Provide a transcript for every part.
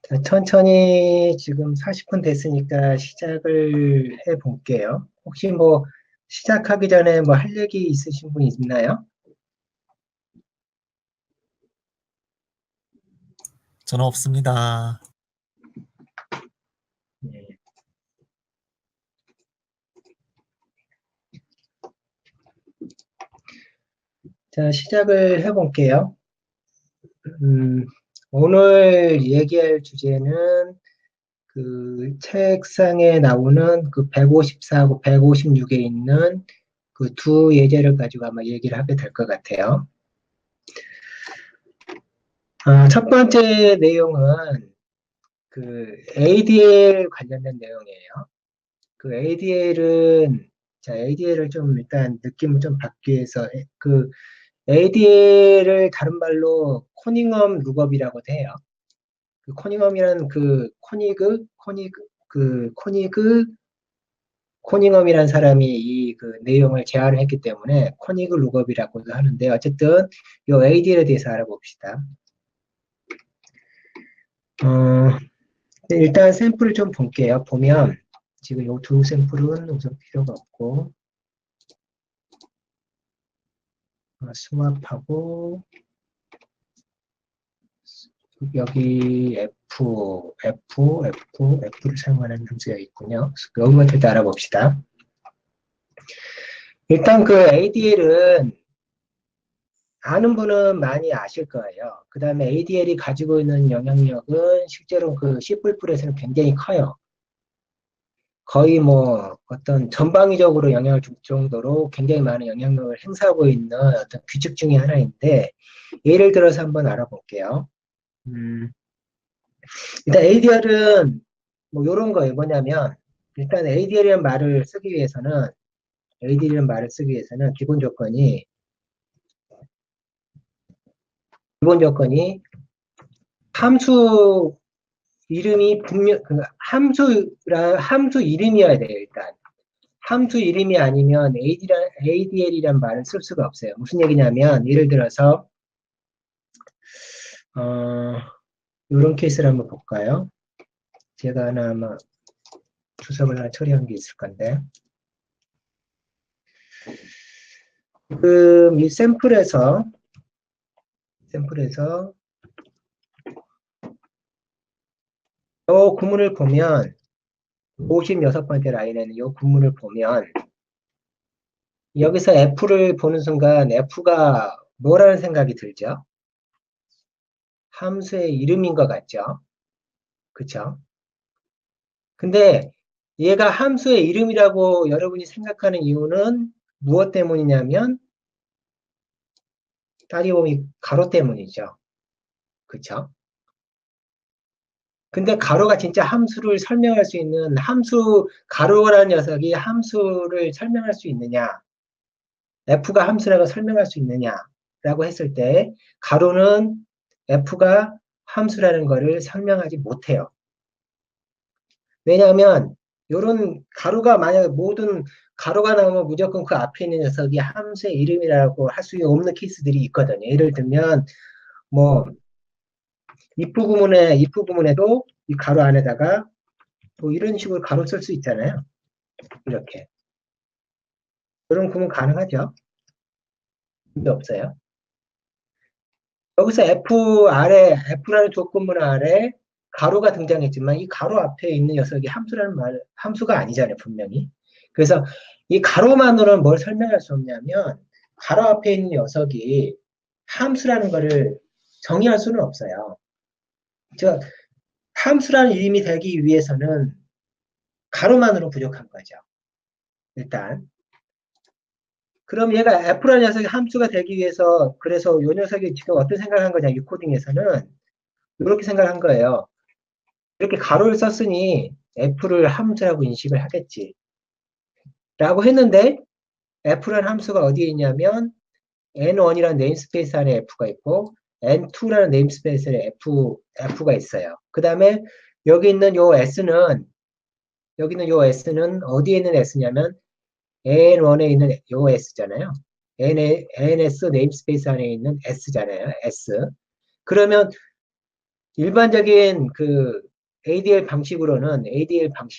자, 천천히 지금 40분 됐으니까 시작을 해 볼게요. 혹시 뭐 시작하기 전에 뭐 할 얘기 있으신 분 있나요? 저는 없습니다. 네. 자, 시작을 해 볼게요. 오늘 얘기할 주제는 그 책상에 나오는 그 154하고 156에 있는 그 두 예제를 가지고 아마 얘기를 하게 될 것 같아요. 첫 번째 내용은 그 ADL 관련된 내용이에요. 그 ADL은, 자, ADL을 좀 일단 느낌을 좀 받기 위해서 그 ADL을 다른 말로 코닝엄 룩업이라고도 해요. 그 코닝엄이라는 그 코닝엄이라는 사람이 이 그 내용을 제안을 했기 때문에 코니그 룩업이라고도 하는데 어쨌든 이 ADL에 대해서 알아봅시다. 어, 일단 샘플을 좀 볼게요. 보면 지금 이 두 샘플은 우선 필요가 없고 수압하고 여기 F를 사용하는 함수가 있군요. 여기부터 일단 알아봅시다. 일단 그 ADL은 아는 분은 많이 아실 거예요. 그 다음에 ADL이 가지고 있는 영향력은 실제로 그 C++에서는 굉장히 커요. 거의 뭐 어떤 전방위적으로 영향을 줄 정도로 굉장히 많은 영향력을 행사하고 있는 어떤 규칙 중에 하나인데 예를 들어서 한번 알아볼게요. 일단 ADR은 뭐 이런 거예요. 뭐냐면 일단 ADR이라는 말을 쓰기 위해서는 기본 조건이 함수 이름이 분명 그 함수 이름이어야 돼요. 일단 함수 이름이 아니면 ADL이란 말을 쓸 수가 없어요. 무슨 얘기냐면 예를 들어서 이런 케이스를 한번 볼까요? 제가 아마 주석을 하나 처리한 게 있을 건데 지금 이 샘플에서 이 구문을 보면 56번째 라인에는 이 구문을 보면 여기서 F를 보는 순간 F가 뭐라는 생각이 들죠? 함수의 이름인 것 같죠? 그쵸? 근데 얘가 함수의 이름이라고 여러분이 생각하는 이유는 무엇 때문이냐면 따지고 보면 가로 때문이죠. 그쵸? 근데 가로가 진짜 함수를 설명할 수 있는 가로라는 녀석이 함수를 설명할 수 있느냐? F가 함수라고 설명할 수 있느냐라고 했을 때 가로는 F가 함수라는 것을 설명하지 못해요. 왜냐하면 이런 가로가 만약에 모든 가로가 나오면 무조건 그 앞에 있는 녀석이 함수의 이름이라고 할 수 없는 케이스들이 있거든요. 예를 들면 뭐 if 부문에도 이 가로 안에다가 뭐 이런 식으로 가로 쓸 수 있잖아요. 이렇게 그런 구문 가능하죠. 문제 없어요. 여기서 F라는 조건문 아래 가로가 등장했지만 이 가로 앞에 있는 녀석이 함수가 아니잖아요, 분명히. 그래서 이 가로만으로는 뭘 설명할 수 없냐면 가로 앞에 있는 녀석이 함수라는 것을 정의할 수는 없어요. 즉, 함수라는 이름이 되기 위해서는 가로만으로 부족한 거죠. 일단. 그럼 얘가 F라는 녀석이 함수가 되기 위해서 그래서 이 녀석이 지금 어떤 생각을 한 거냐, 이 코딩에서는 이렇게 생각을 한 거예요. 이렇게 가로를 썼으니 F를 함수라고 인식을 하겠지. 라고 했는데 F라는 함수가 어디에 있냐면 N1이라는 네임스페이스 안에 F가 있고 N2라는 네임스페이스 안에 F가 있어요. 그 다음에 여기 있는 요 S는 어디에 있는 S냐면 N1에 있는 요 S잖아요. NS 네임스페이스 안에 있는 S잖아요. S. 그러면 일반적인 그 ADL 방식으로는 ADL이라는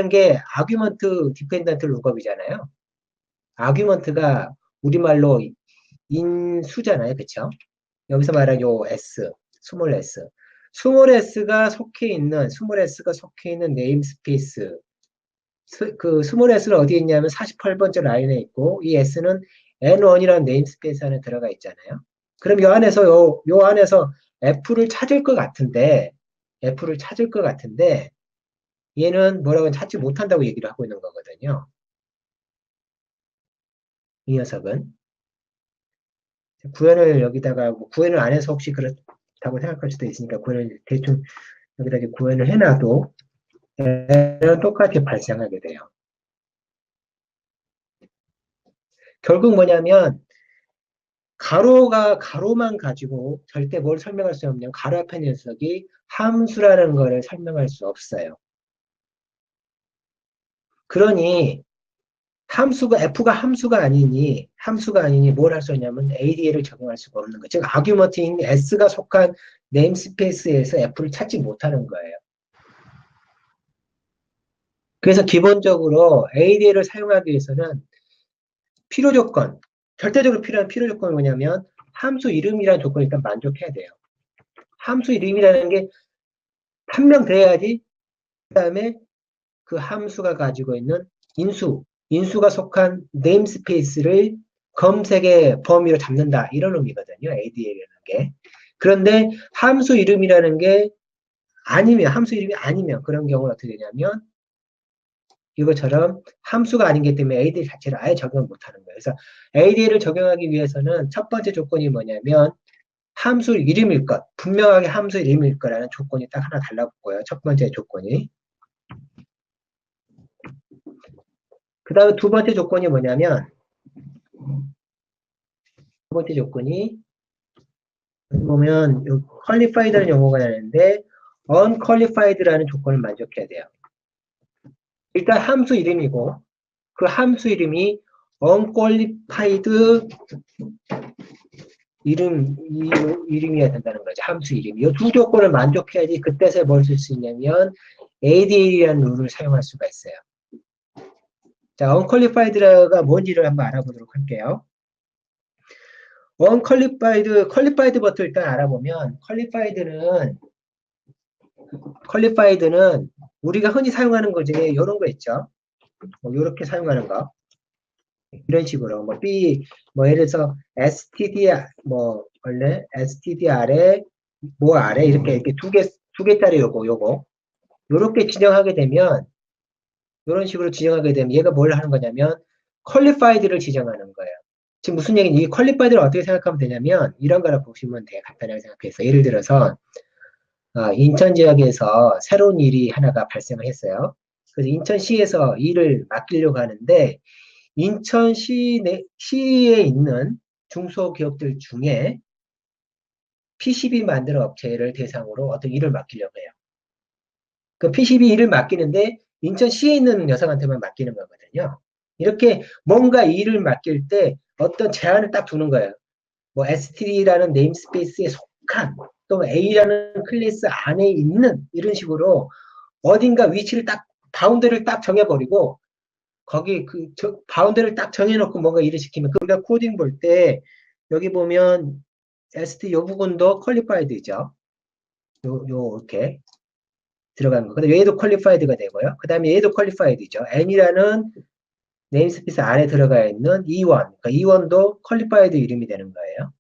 게 아규먼트 디펜던트 룩업이잖아요. 아규먼트가 우리말로 인수잖아요. 그쵸? 여기서 말하는 요 S, 스몰 S. 스몰 S가 속해 있는 네임스페이스. 그 스몰 S는 어디에 있냐면 48번째 라인에 있고, 이 S는 N1이라는 네임스페이스 안에 들어가 있잖아요. 그럼 요 안에서 F를 찾을 것 같은데, 얘는 뭐라고 찾지 못한다고 얘기를 하고 있는 거거든요. 이 녀석은. 구현을 여기다가, 뭐 구현을 안 해서 혹시 그렇다고 생각할 수도 있으니까 구현을 대충 여기다 이제 구현을 해놔도 얘는 똑같이 발생하게 돼요. 결국 뭐냐면 가로만 가지고 절대 뭘 설명할 수 없냐면 가로 앞에 녀석이 함수라는 거를 설명할 수 없어요. 그러니 F가 함수가 아니니 뭘 할 수 있냐면 ADA를 적용할 수가 없는 거예요. 즉 아규먼트인 S가 속한 네임스페이스에서 F를 찾지 못하는 거예요. 그래서 기본적으로 ADA를 사용하기 위해서는 절대적으로 필요한 필요 조건이 뭐냐면 함수 이름이라는 조건을 일단 만족해야 돼요. 함수 이름이라는 게 판명돼야지 그 다음에 그 함수가 가지고 있는 인수가 속한 네임스페이스를 검색의 범위로 잡는다. 이런 의미거든요. ADA라는 게. 그런데 함수 이름이 아니면 그런 경우는 어떻게 되냐면 이것처럼 함수가 아닌기 때문에 ADA 자체를 아예 적용 못하는 거예요. 그래서 ADA를 적용하기 위해서는 첫 번째 조건이 뭐냐면 함수 이름일 것, 분명하게 함수 이름일 거라는 조건이 딱 하나 달라붙고요. 첫 번째 조건이. 그 다음에 두 번째 조건이 뭐냐면 두 번째 조건이 보면 qualified라는 용어가 나는데 unqualified라는 조건을 만족해야 돼요. 일단 함수 이름이고 그 함수 이름이 unqualified 이름이어야 된다는 거죠. 함수 이름. 이 두 조건을 만족해야지 그때서야 뭘 쓸 수 있냐면 ADA라는 룰을 사용할 수가 있어요. 자, unqualified가 뭔지를 한번 알아보도록 할게요. qualified부터 일단 알아보면 qualified는 우리가 흔히 사용하는 거 중에 이런 거 있죠. 뭐 이렇게 사용하는 거. 이런 식으로 뭐 예를 들어서 원래 stdr에 뭐 아래 이렇게 두 개짜리 요거 요렇게 지정하게 되면 이런 식으로 지정하게 되면 얘가 뭘 하는 거냐면 qualified를 지정하는 거예요. 지금 무슨 얘기냐? 이 qualified를 어떻게 생각하면 되냐면 이런 거라 보시면 돼요. 간단하게 생각해서 예를 들어서 인천 지역에서 새로운 일이 하나가 발생을 했어요. 그래서 인천시에서 일을 맡기려고 하는데 시에 있는 중소기업들 중에 PCB 만드는 업체를 대상으로 어떤 일을 맡기려고 해요. 그 PCB 일을 맡기는데 인천시에 있는 여성한테만 맡기는 거거든요. 이렇게 뭔가 일을 맡길 때 어떤 제한을 딱 두는 거예요. 뭐 STD라는 네임스페이스에 속한 또 A라는 클래스 안에 있는 이런 식으로 어딘가 위치를 바운드를 딱 정해버리고 거기 바운드를 딱 정해놓고 뭔가 일을 시키면 우리가 코딩 볼 때 여기 보면 ST 요 부분도 퀄리파이드죠. 이렇게 들어가는 거. 근데 얘도 퀄리파이드가 되고요. 그 다음에 얘도 퀄리파이드죠. N이라는 네임스페이스 안에 들어가 있는 E1. 그러니까 E1도 퀄리파이드 이름이 되는 거예요.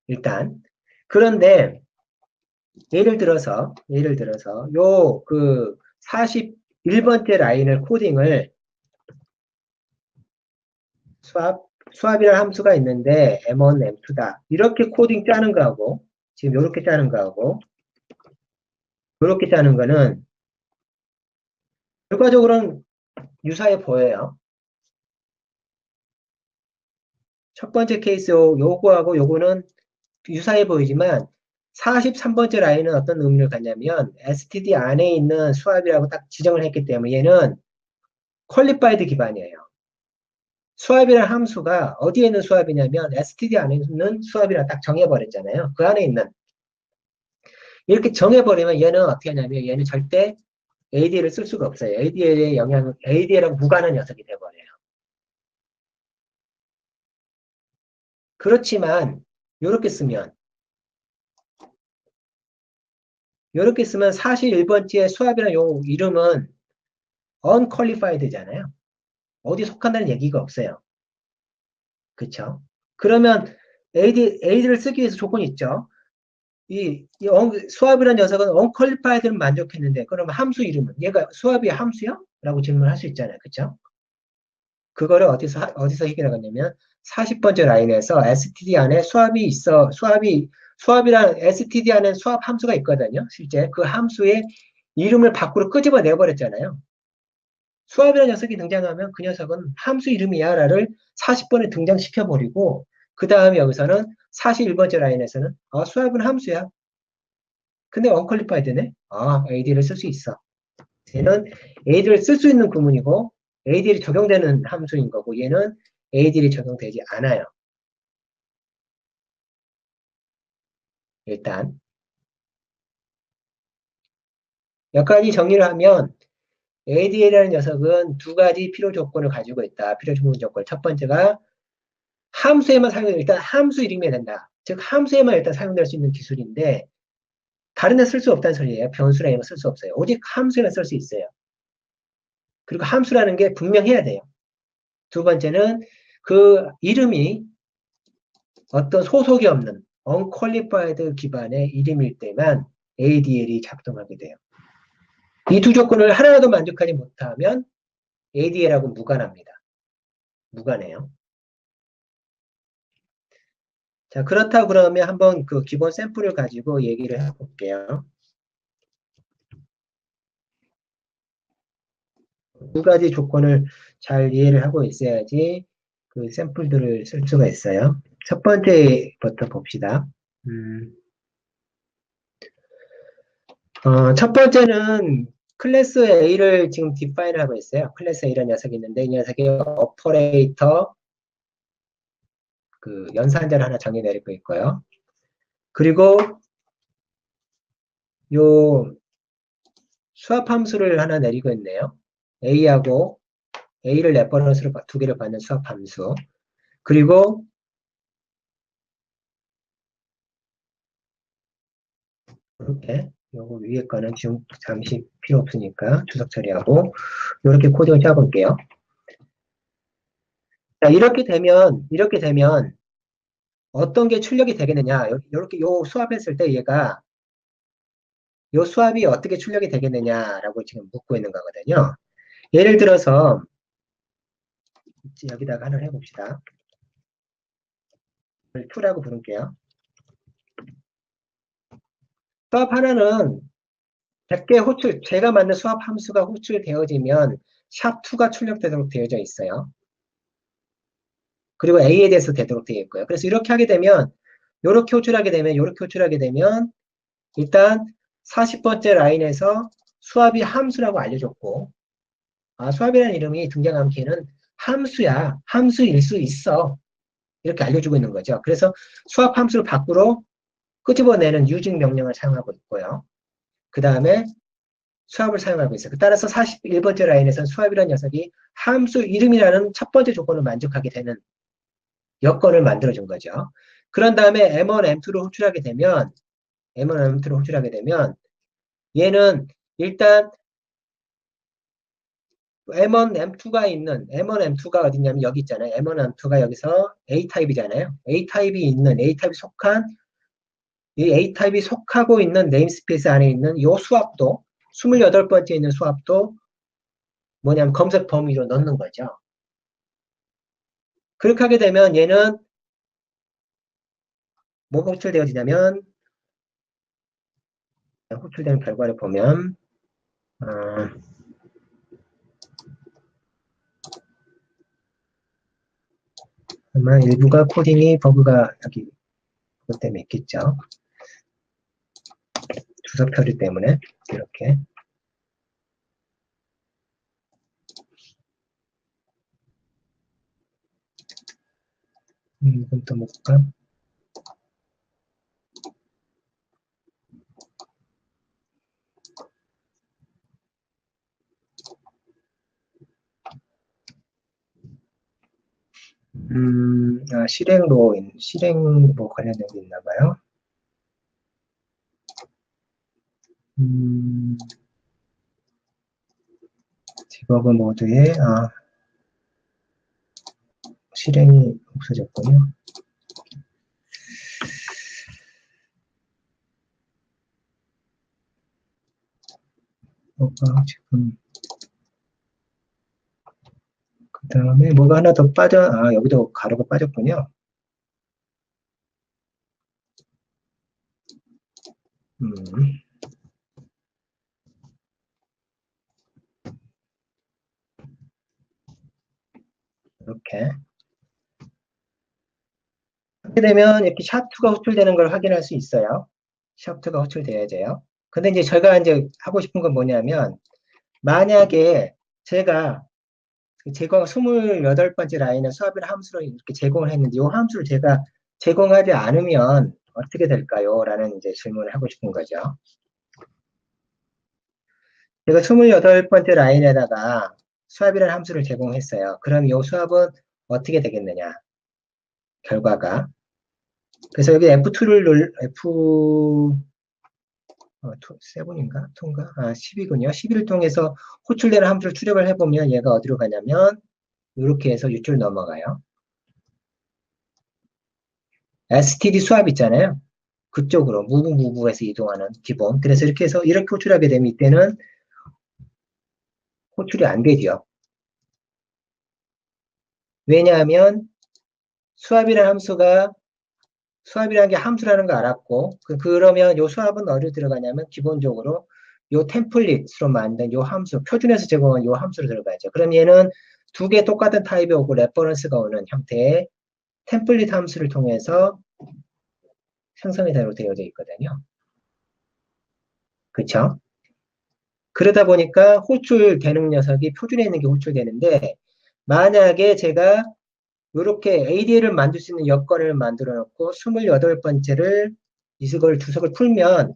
일단. 그런데 예를 들어서 요 41번째 라인을 코딩을 수압이라는 함수가 있는데 M1, M2다. 이렇게 코딩 짜는 거하고 지금 이렇게 짜는 거하고 이렇게 짜는 거는 결과적으로는 유사해 보여요. 첫 번째 케이스 요거하고 요거는 유사해 보이지만 43번째 라인은 어떤 의미를 갖냐면 STD 안에 있는 수압이라고 딱 지정을 했기 때문에 얘는 퀄리파이드 기반이에요. 수압이라는 함수가 어디에 있는 수압이냐면 std 안에 있는 수압이라 딱 정해버렸잖아요. 그 안에 있는. 이렇게 정해버리면 얘는 어떻게 하냐면 얘는 절대 ADL을 쓸 수가 없어요. ADL의 영향, ADL하고 무관한 녀석이 돼버려요. 그렇지만 이렇게 쓰면 사실 1번지의 수압이라는 요 이름은 unqualified잖아요. 어디 속한다는 얘기가 없어요. 그쵸? 그러면 AD를 쓰기 위해서 조건이 있죠. 수압이라는 녀석은 unqualified를 만족했는데, 그러면 함수 이름은, 얘가 수압이 함수야? 라고 질문할 수 있잖아요. 그쵸? 그거를 어디서 해결하겠냐면, 40번째 라인에서 STD 안에 수압이 있어, 수압이란 STD 안에 수압 함수가 있거든요. 실제 그 함수의 이름을 밖으로 끄집어 내버렸잖아요. 수압이라는 녀석이 등장하면 그 녀석은 함수 이름이야를 40번에 등장시켜버리고, 그 다음에 여기서는 41번째 라인에서는, 수압은 함수야. 근데 언퀄리파이드네? AD를 쓸 수 있어. 얘는 AD를 쓸 수 있는 구문이고, ADL이 적용되는 함수인 거고, 얘는 ADL이 적용되지 않아요. 일단. 여기까지 정리를 하면, ADL이라는 녀석은 두 가지 필요 조건을 가지고 있다. 필요 조건. 첫 번째가 함수에만 일단 함수 이름이 된다. 즉, 함수에만 일단 사용될 수 있는 기술인데, 다른 데 쓸 수 없다는 소리예요. 변수나 이런 거 쓸 수 없어요. 오직 함수에만 쓸 수 있어요. 그리고 함수라는 게 분명해야 돼요. 두 번째는 그 이름이 어떤 소속이 없는 unqualified 기반의 이름일 때만 ADL이 작동하게 돼요. 이 두 조건을 하나라도 만족하지 못하면 ADL하고 무관합니다. 무관해요. 자, 그렇다 그러면 한번 그 기본 샘플을 가지고 얘기를 해볼게요. 두 가지 조건을 잘 이해를 하고 있어야지 그 샘플들을 쓸 수가 있어요. 첫 번째부터 봅시다. 첫 번째는 클래스 A를 지금 디파인 하고 있어요. 클래스 A라는 녀석이 있는데 이 녀석이 오퍼레이터 그 연산자를 하나 정의 내리고 있고요. 그리고 요 수압 함수를 하나 내리고 있네요. A하고 A를 레퍼런스로 두 개를 받는 수압 함수. 그리고 이렇게 요거 위에 거는 지금 잠시 필요 없으니까 주석 처리하고 이렇게 코딩을 짜볼게요. 자, 이렇게 되면 어떤 게 출력이 되겠느냐? 이렇게 요 수압했을 때 얘가 요 수압이 어떻게 출력이 되겠느냐라고 지금 묻고 있는 거거든요. 예를 들어서 여기다가 하나 해봅시다. 2라고 부를게요. 수압 하나는 100개 제가 만든 수압 함수가 호출되어지면 샵2가 출력되도록 되어져 있어요. 그리고 A에 대해서 되도록 되어 있고요. 그래서 이렇게 하게 되면 이렇게 호출하게 되면 일단 40번째 라인에서 수압이 함수라고 알려줬고 수압이라는 이름이 등장한 걔는 함수야. 함수일 수 있어. 이렇게 알려주고 있는 거죠. 그래서 수압 함수를 밖으로 끄집어내는 using 명령을 사용하고 있고요. 그 다음에 수압을 사용하고 있어요. 따라서 41번째 라인에서는 수압이라는 녀석이 함수 이름이라는 첫 번째 조건을 만족하게 되는 여건을 만들어준 거죠. 그런 다음에 M1, M2를 호출하게 되면 얘는 일단 M1, M2가 어디냐면 여기 있잖아요. M1, M2가 여기서 A타입이잖아요. A타입이 속한 이 A타입이 속하고 있는 네임스페이스 안에 있는 이 수압도 28번째 있는 수압도 뭐냐면 검색 범위로 넣는 거죠. 그렇게 하게 되면 얘는 뭐가 호출되어지냐면 호출되는 결과를 보면 아마 일부가 코딩이 버그가 여기 그것 때문에 있겠죠. 주석 처리 때문에 이렇게 그럼 또 뭐 볼까? 실행로 관련된 게 있나 봐요. 디버그 모드에, 실행이 없어졌군요. 뭐가 지금, 그 다음에 뭐가 하나 더 여기도 가로가 빠졌군요. 음, 이렇게. 이렇게 되면 이렇게 샤프트가 호출되는 걸 확인할 수 있어요. 샤프트가 호출돼야 돼요. 근데 이제 제가 이제 하고 싶은 건 뭐냐면, 만약에 제가 제공 28번째 라인에 수압이나 함수를 이렇게 제공을 했는데, 이 함수를 제가 제공하지 않으면 어떻게 될까요? 라는 이제 질문을 하고 싶은 거죠. 제가 28번째 라인에다가 수압이라는 함수를 제공했어요. 그럼 이 수압은 어떻게 되겠느냐? 결과가. 그래서 여기 F7인가? 10이군요. 10을 통해서 호출되는 함수를 출력을 해보면 얘가 어디로 가냐면, 이렇게 해서 밑줄 넘어가요. STD 수압 있잖아요. 그쪽으로 무브무브해서 이동하는 기본. 그래서 이렇게 해서 이렇게 호출하게 되면 이때는 호출이 안 되죠. 왜냐하면 수압이라는 게 함수라는 거 알았고, 그러면 요 수압은 어디로 들어가냐면 기본적으로 요 템플릿으로 만든 요 함수, 표준에서 제공한 요 함수로 들어가죠. 그럼 얘는 두 개 똑같은 타입이 오고 레퍼런스가 오는 형태의 템플릿 함수를 통해서 생성이 되어져 있거든요. 그쵸? 그러다 보니까 호출되는 녀석이 표준에 있는 게 호출되는데, 만약에 제가 이렇게 ADL을 만들 수 있는 여건을 만들어 놓고 28번째를 이걸 주석을 풀면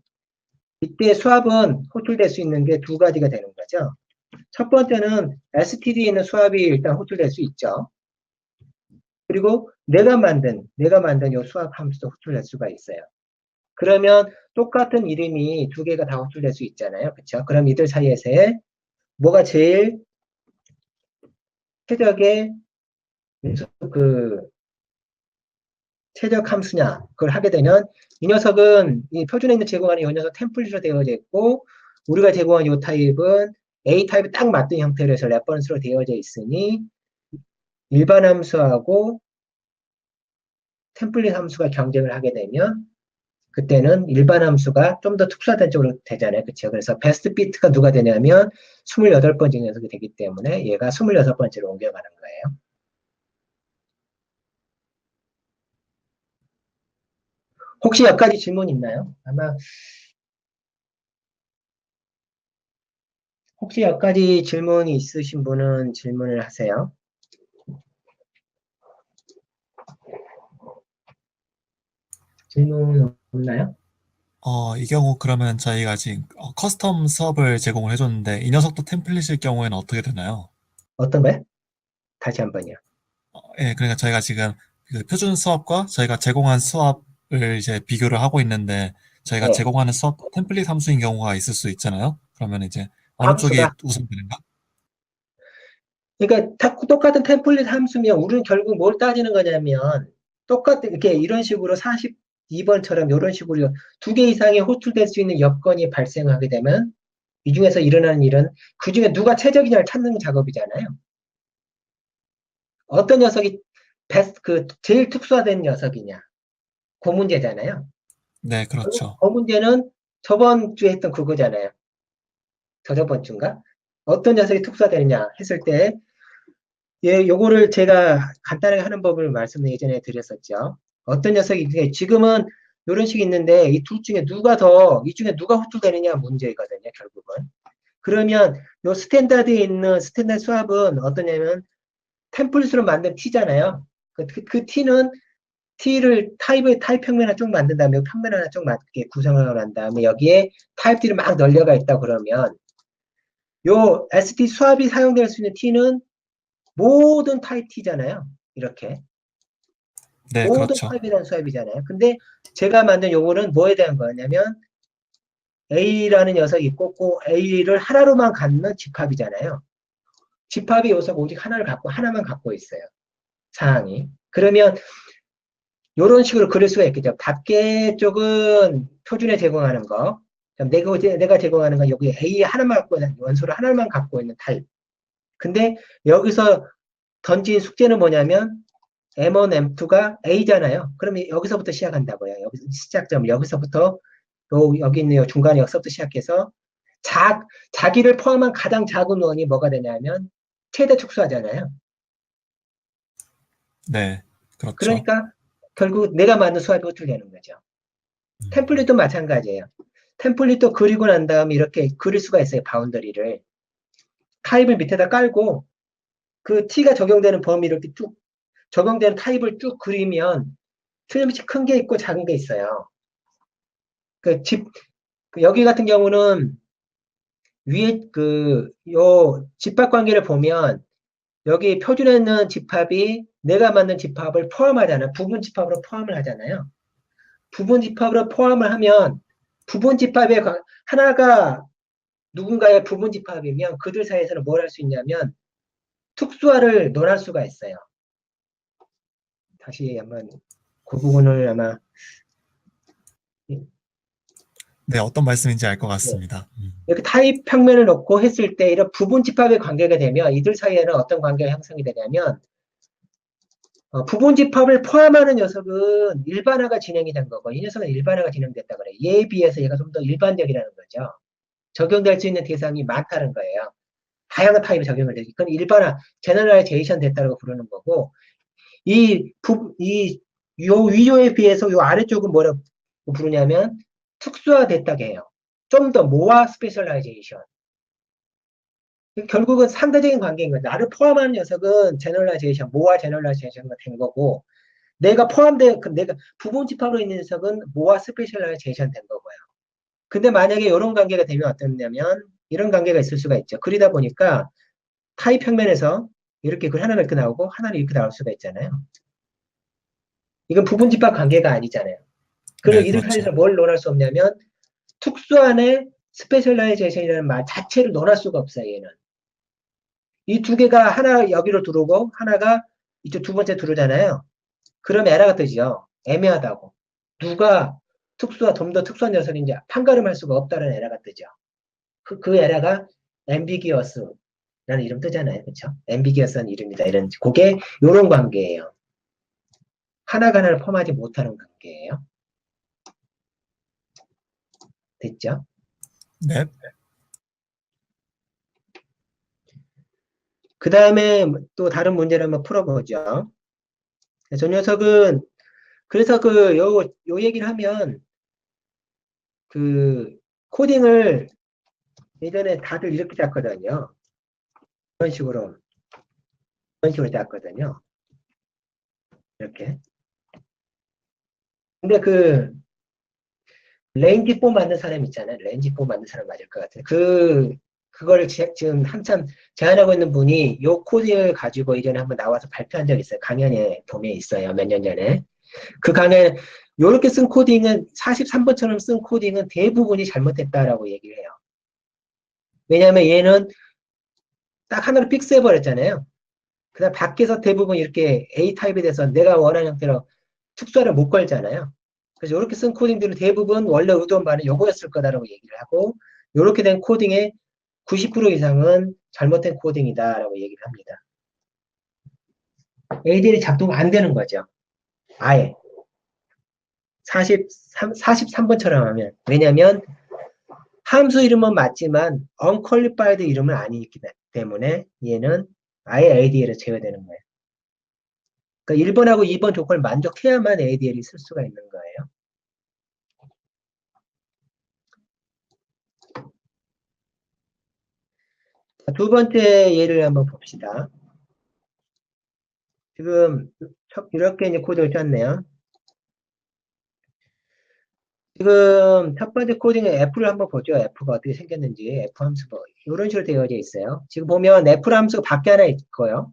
이때 수압은 호출될 수 있는 게 두 가지가 되는 거죠. 첫 번째는 STD에 있는 수압이 일단 호출될 수 있죠. 그리고 내가 만든 이 수압 함수도 호출될 수가 있어요. 그러면 똑같은 이름이 두 개가 다 호출될 수 있잖아요. 그렇죠? 그럼 이들 사이에서의 뭐가 제일 최적의 그 최적 함수냐 그걸 하게 되면 이 녀석은 이 표준에 있는 제공하는 이 녀석 템플릿으로 되어져 있고 우리가 제공한 이 타입은 A 타입에 딱 맞는 형태로 해서 레퍼런스로 되어져 있으니 일반 함수하고 템플릿 함수가 경쟁을 하게 되면 그때는 일반 함수가 좀 더 특수화된 쪽으로 되잖아요. 그렇죠? 그래서 베스트 피트가 누가 되냐면 28번째 녀석이 되기 때문에 얘가 26번째로 옮겨가는 거예요. 혹시 여기까지 질문 있나요? 혹시 여기까지 질문이 있으신 분은 질문을 하세요. 질문 없나요? 이 경우 그러면 저희가 지금 커스텀 수업을 제공을 해줬는데 이 녀석도 템플릿일 경우에는 어떻게 되나요? 어떤 거요? 다시 한 번요. 예, 그러니까 저희가 지금 그 표준 수업과 저희가 제공한 수업을 이제 비교를 하고 있는데 저희가 네. 제공하는 수업도 템플릿 함수인 경우가 있을 수 있잖아요. 그러면 이제 어느 쪽이 함수가. 우선되는가? 그러니까 똑같은 템플릿 함수면 우리는 결국 뭘 따지는 거냐면 똑같은 이렇게 이런 식으로 42번처럼 이런 식으로 두 개 이상의 호출될 수 있는 여건이 발생하게 되면 이 중에서 일어나는 일은 그 중에 누가 최적이냐를 찾는 작업이잖아요. 어떤 녀석이 제일 특수화된 녀석이냐. 그 문제잖아요. 네, 그렇죠. 그 문제는 저번 주에 했던 그거잖아요. 저저번 주인가? 어떤 녀석이 특수화되느냐 했을 때, 요거를 제가 간단하게 하는 법을 말씀을 예전에 드렸었죠. 어떤 녀석이, 지금은 이런 식이 있는데, 이 중에 누가 호출되느냐 문제거든요, 결국은. 그러면 요 스탠다드에 있는 스탠다드 수압은 어떠냐면, 템플릿으로 만든 T잖아요. 그 T는 타입 평면 하나 쭉 만든 다음에 평면 하나 쭉 맞게 구성을 한 다음에 여기에 타입들이 막 널려가 있다 그러면 요 SD 수압이 사용될 수 있는 T는 모든 타입 T잖아요. 이렇게. 네, 모든 그렇죠. 타입에 대한 수압이잖아요. 근데 제가 만든 요거는 뭐에 대한 거냐면 A라는 녀석이 있고 그 A를 하나로만 갖는 집합이잖아요. 집합의 요소가 오직 하나만 갖고 있어요. 사항이. 그러면 이런 식으로 그릴 수가 있겠죠. 밖에 쪽은 표준에 제공하는 거. 내가 제공하는 건 여기 A 하나만 갖고 있는, 원소를 하나만 갖고 있는 타입. 근데 여기서 던진 숙제는 뭐냐면 M1, M2가 A잖아요. 그러면 여기서부터 시작한다고요. 여기 시작점, 여기서부터 여기 있는 중간에 여기서부터 시작해서 자기를 포함한 가장 작은 원이 뭐가 되냐면 최대 축소하잖아요. 네, 그렇죠. 그러니까 결국 내가 만든 수합이 어떻게 되는 거죠. 템플릿도 마찬가지예요. 템플릿도 그리고 난 다음에 이렇게 그릴 수가 있어요. 바운더리를. 타입을 밑에다 깔고 그 T가 적용되는 범위 이렇게 쭉 적용되는 타입을 쭉 그리면 틀림없이 큰 게 있고 작은 게 있어요. 여기 같은 경우는 위에 요 집합 관계를 보면 여기 표준에 있는 집합이 내가 만든 집합을 포함하잖아요. 부분 집합으로 포함을 하잖아요. 부분 집합으로 포함을 하면 부분 집합의 하나가 누군가의 부분 집합이면 그들 사이에서는 뭘 할 수 있냐면 특수화를 논할 수가 있어요. 다시 한번 그 부분을 아마 네, 어떤 말씀인지 알 것 네. 같습니다. 이렇게 타입 평면을 놓고 했을 때 이런 부분 집합의 관계가 되면 이들 사이에는 어떤 관계가 형성이 되냐면 부분 집합을 포함하는 녀석은 일반화가 진행이 된 거고 이 녀석은 일반화가 진행됐다 그래요. 얘에 비해서 얘가 좀 더 일반적이라는 거죠. 적용될 수 있는 대상이 많다는 거예요. 다양한 타입이 적용을 되지. 그건 일반화, 제너럴라이제이션 됐다고 부르는 거고 요 위조에 비해서 요 아래쪽은 뭐라고 부르냐면 특수화됐다고 해요. 좀 더 모아 스페셜라이제이션. 결국은 상대적인 관계인 거예요. 나를 포함하는 녀석은 제너럴라이제이션, 모아 제너럴라이제이션가 된 거고 내가 부분 집합으로 있는 녀석은 모아 스페셜라이제이션 된 거고요. 근데 만약에 이런 관계가 되면 어떻냐면 이런 관계가 있을 수가 있죠. 그러다 보니까 타입 평면에서 이렇게 하나는 이렇게 나오고 하나는 이렇게 나올 수가 있잖아요. 이건 부분 집합 관계가 아니잖아요. 그리고 네, 이들 사이에서 그렇죠. 뭘 논할 수 없냐면 특수한의 스페셜라이제이션이라는 말 자체를 논할 수가 없어요. 얘는. 이 두 개가 하나 여기로 들어오고 하나가 이쪽 두 번째 들어오잖아요. 그럼 에러가 뜨죠. 애매하다고. 누가 좀 더 특수한 녀석인지 판가름할 수가 없다는 에러가 뜨죠. 그 에러가 ambiguous라는 이름 뜨잖아요. 그렇죠? ambiguous한 이름이다. 그게 이런 관계예요. 하나가 하나를 포함하지 못하는 관계예요. 됐죠? 네, 그 다음에 또 다른 문제를 한번 풀어보죠. 저 녀석은 그래서 요 얘기를 하면 그 코딩을 예전에 다들 이렇게 짰거든요. 이런 식으로 짰거든요. 이렇게. 근데 레인지 폼 만든 사람 있잖아요. 레인지 폼 만든 사람 맞을 것 같아요. 그거를 지금 한참 제안하고 있는 분이 요 코딩을 가지고 이전에 한번 나와서 발표한 적이 있어요. 강연에 봄에 있어요. 몇 년 전에. 그 강연, 요렇게 쓴 코딩은, 43번처럼 쓴 코딩은 대부분이 잘못됐다라고 얘기를 해요. 왜냐하면 얘는 딱 하나로 픽스해버렸잖아요. 그 다음 밖에서 대부분 이렇게 A 타입에 대해서 내가 원하는 형태로 특수화를 못 걸잖아요. 그래서 이렇게 쓴 코딩들은 대부분 원래 의도한 바는 요거였을 거다라고 얘기를 하고, 이렇게 된 코딩의 90% 이상은 잘못된 코딩이다라고 얘기를 합니다. ADL이 작동 안 되는 거죠. 아예. 43번처럼 하면. 왜냐면 함수 이름은 맞지만 unqualified 이름은 아니기 때문에 얘는 아예 ADL을 제외되는 거예요. 그러니까 1번하고 2번 조건을 만족해야만 ADL이 쓸 수가 있는 거예요. 두 번째 예를 한번 봅시다. 지금 이렇게 이제 코드를 짰네요. 지금 첫 번째 코딩의 F를 한번 보죠. F가 어떻게 생겼는지, F 함수 뭐 이런 식으로 되어져 있어요. 지금 보면 F 함수가 밖에 하나 있고요.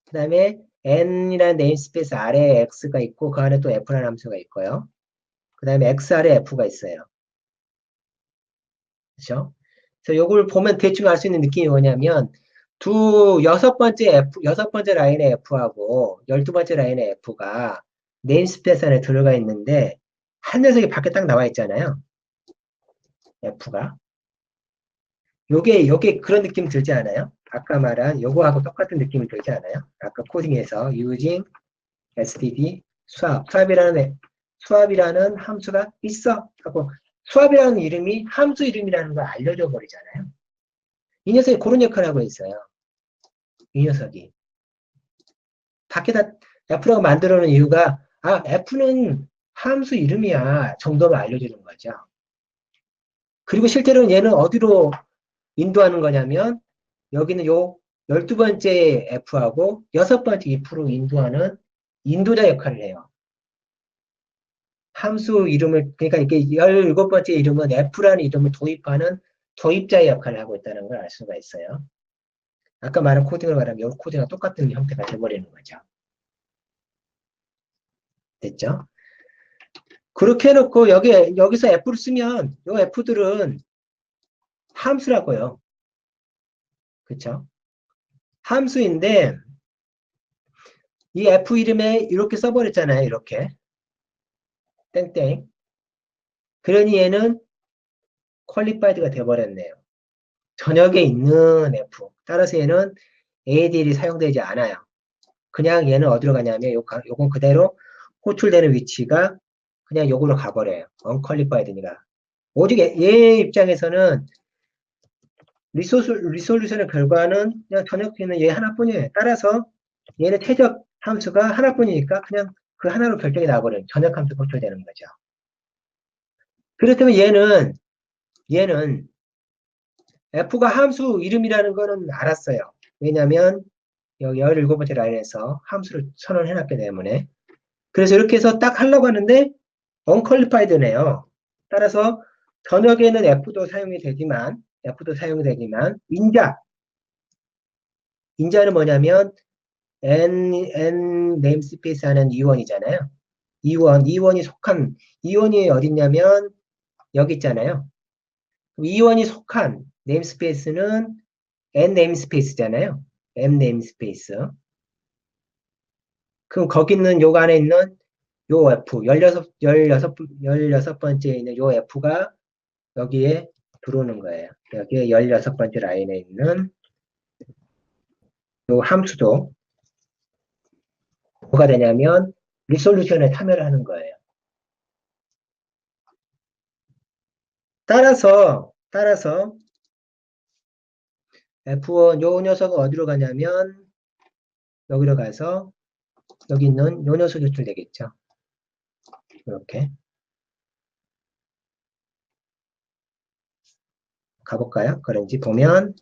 그 다음에 N이라는 네임스페이스 아래에 X가 있고 그 안에 또 F라는 함수가 있고요. 그 다음에 X 아래 F가 있어요. 그렇죠? 그래서 요걸 보면 대충 알 수 있는 느낌이 뭐냐면 여섯 번째 라인의 F하고 12번째 라인의 F가 네임스페이스 안에 들어가 있는데 한 녀석이 밖에 딱 나와 있잖아요. F가. 요게 그런 느낌 들지 않아요? 아까 말한 요거하고 똑같은 느낌이 들지 않아요? 아까 코딩에서 using std 수압이라는 함수가 있어 하고 수압이라는 이름이 함수 이름이라는 걸 알려줘 버리잖아요. 이 녀석이 그런 역할을 하고 있어요. 이 녀석이. 밖에다 F라고 만들어 놓은 이유가 F는 함수 이름이야 정도만 알려주는 거죠. 그리고 실제로는 얘는 어디로 인도하는 거냐면 여기는 요 12번째 F하고 6번째 if로 인도하는 인도자 역할을 해요. 함수 이름을, 그러니까 이게 17번째 이름은 F라는 이름을 도입하는 도입자의 역할을 하고 있다는 걸 알 수가 있어요. 아까 말한 코딩을 말하면 이 코딩과 똑같은 형태가 돼버리는 거죠. 됐죠? 그렇게 해놓고 여기서 F를 쓰면 이 F들은 함수라고요. 그쵸? 함수인데 이 F 이름에 이렇게 써버렸잖아요. 이렇게. 땡땡. 그러니 얘는 퀄리파이드가 돼버렸네요. 전역에 있는 F. 따라서 얘는 ADL이 사용되지 않아요. 그냥 얘는 어디로 가냐면 요건 그대로 호출되는 위치가 그냥 요걸로 가버려요. unqualified니까. 오직 얘 입장에서는 리솔루션의 결과는 그냥 전역에 있는 얘 하나뿐이에요. 따라서 얘는 최적 함수가 하나뿐이니까 그냥 그 하나로 결정이 나버려요. 전역 함수가 호출되는 거죠. 그렇다면 얘는 F가 함수 이름이라는 거는 알았어요. 왜냐면 여기 17번째 라인에서 함수를 선언해놨기 때문에. 그래서 이렇게 해서 딱 하려고 하는데 unqualified네요. 따라서 전역에는 F도 사용이 되지만 인자는 뭐냐면 n 네임스페이스 하는 E1이잖아요. E1이 어딨냐면 여기 있잖아요. E1이 속한 네임스페이스는 n 네임스페이스잖아요. m 네임스페이스. 그럼 거기 있는 요 안에 있는 요 F, 16번째에 있는 요 F가 여기에 들어오는 거예요. 여기에 16번째 라인에 있는 요 함수도 뭐가 되냐면 리솔루션에 참여를 하는 거예요. 따라서 F1 요 녀석은 어디로 가냐면 여기로 가서 여기 있는 요 녀석이 호출되겠죠. 이렇게 가볼까요? 그런지 보면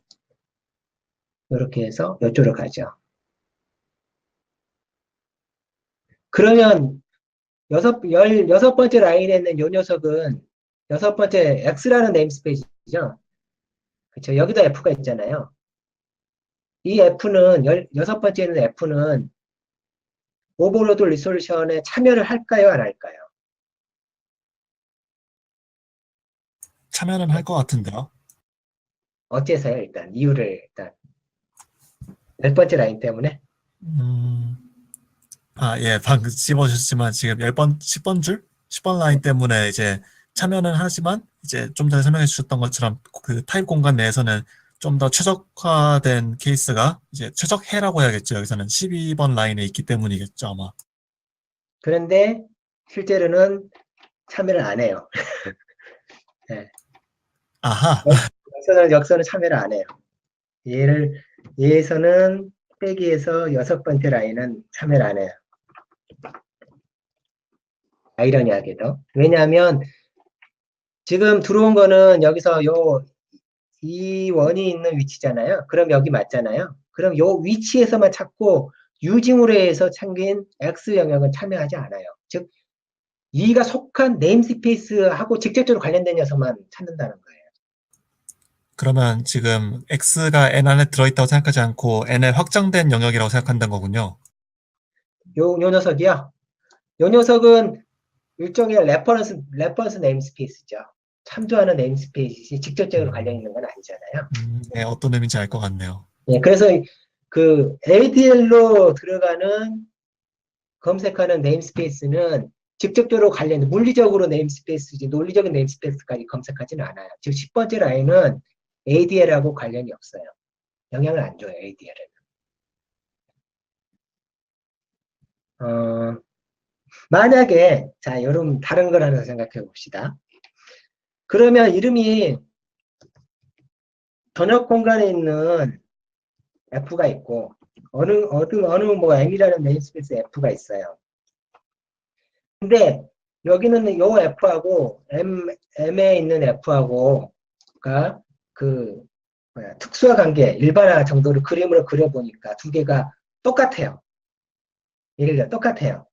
이렇게 해서 이쪽으로 가죠. 그러면 16번째 라인에 있는 요 녀석은 6번째 X라는 네임스페이스죠. 그쵸. 여기도 F가 있잖아요. 이 F는, 6번째는 F는 오버로드 리솔루션에 참여를 할까요? 안 할까요? 참여는 할 것 같은데요. 어째서요? 일단 이유를 일단 10번째 라인 때문에 음, 예, 방금 씹어주셨지만 지금 10번, 10번 줄? 10번 라인 때문에 이제 참여는 하지만 이제 좀 전에 설명해 주셨던 것처럼 그 타입 공간 내에서는 좀 더 최적화된 케이스가 이제 최적해라고 해야겠죠. 여기서는 12번 라인에 있기 때문이겠죠, 아마. 그런데 실제로는 참여를 안 해요. 네. 아하. 역선은 참여를 안 해요. 얘에서는 빼기에서 6번째 라인은 참여를 안 해요. 아이러니하게도. 왜냐하면 지금 들어온 거는 여기서 이 원이 있는 위치잖아요. 그럼 여기 맞잖아요. 그럼 요 위치에서만 찾고 유징으로 해서 참긴 X 영역은 참여하지 않아요. 즉 이가 속한 네임스페이스하고 직접적으로 관련된 녀석만 찾는다는 거예요. 그러면 지금 X가 N 안에 들어있다고 생각하지 않고 N의 확장된 영역이라고 생각한다는 거군요. 요 녀석이요. 요 녀석은 일종의 레퍼런스 네임스페이스죠. 참조하는 네임스페이스 직접적으로 관련 있는 건 아니잖아요. 네, 어떤 의미인지 알 것 같네요. 예, 그래서 그 ADL로 들어가는 검색하는 네임스페이스는 직접적으로 관련, 물리적으로 네임스페이스지 논리적인 네임스페이스까지 검색하지는 않아요. 즉 10번째 라인은 ADL하고 관련이 없어요. 영향을 안 줘요, ADL은. 만약에, 자, 여러분 다른 걸 하나 생각해 봅시다. 그러면 이름이 전역 공간에 있는 F가 있고, 어느 뭐 M이라는 네임스페이스 F가 있어요. 근데 여기는 요 F하고 M에 있는 F하고가 그 특수화 관계, 일반화 정도를 그림으로 그려보니까 두 개가 똑같아요. 예를 들어 똑같아요.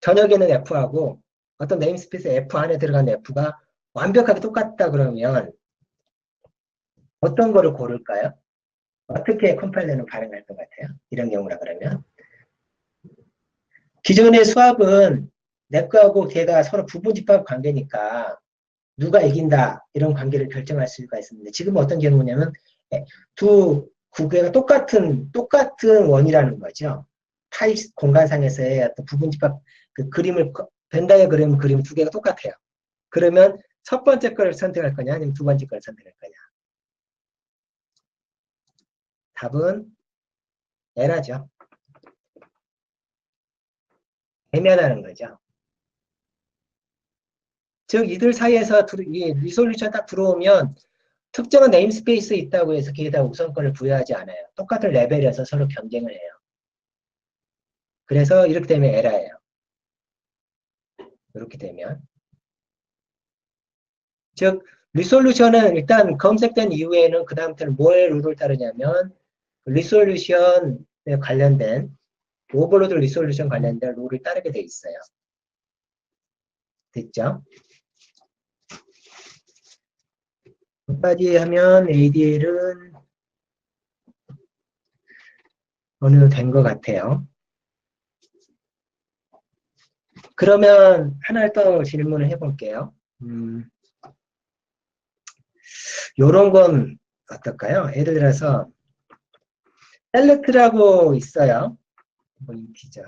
전역에는 F하고 어떤 네임스페이스 F 안에 들어간 F가 완벽하게 똑같다 그러면 어떤 거를 고를까요? 어떻게 컴파일러는 반응할 것 같아요? 이런 경우라 그러면. 기존의 수합은 내 거하고 걔가 서로 부분집합 관계니까 누가 이긴다 이런 관계를 결정할 수가 있습니다. 지금 어떤 경우냐면 두 구개가 똑같은 원이라는 거죠. 타입 공간상에서의 어떤 부분집합 그 그림을 벤다이어 그림 두 개가 똑같아요. 그러면 첫 번째 걸 선택할 거냐 아니면 두 번째 걸 선택할 거냐. 답은 N하죠. 애매하다는 거죠. 즉 이들 사이에서 이 리솔루션 딱 들어오면 특정한 네임스페이스 있다고 해서 걔에다 우선권을 부여하지 않아요. 똑같은 레벨에서 서로 경쟁을 해요. 그래서 이렇게 되면 에라예요. 이렇게 되면. 즉 리솔루션은 일단 검색된 이후에는 그 다음부터는 뭐의 룰을 따르냐면 리솔루션에 관련된 오버로드 리솔루션 관련된 룰을 따르게 돼 있어요. 됐죠? 여기까지 하면 ADL은 어느 정도 된 것 같아요. 그러면 하나 더 질문을 해볼게요. 요런 건 어떨까요? 예를 들어서 셀렉트라고 있어요. 뭐 인티저.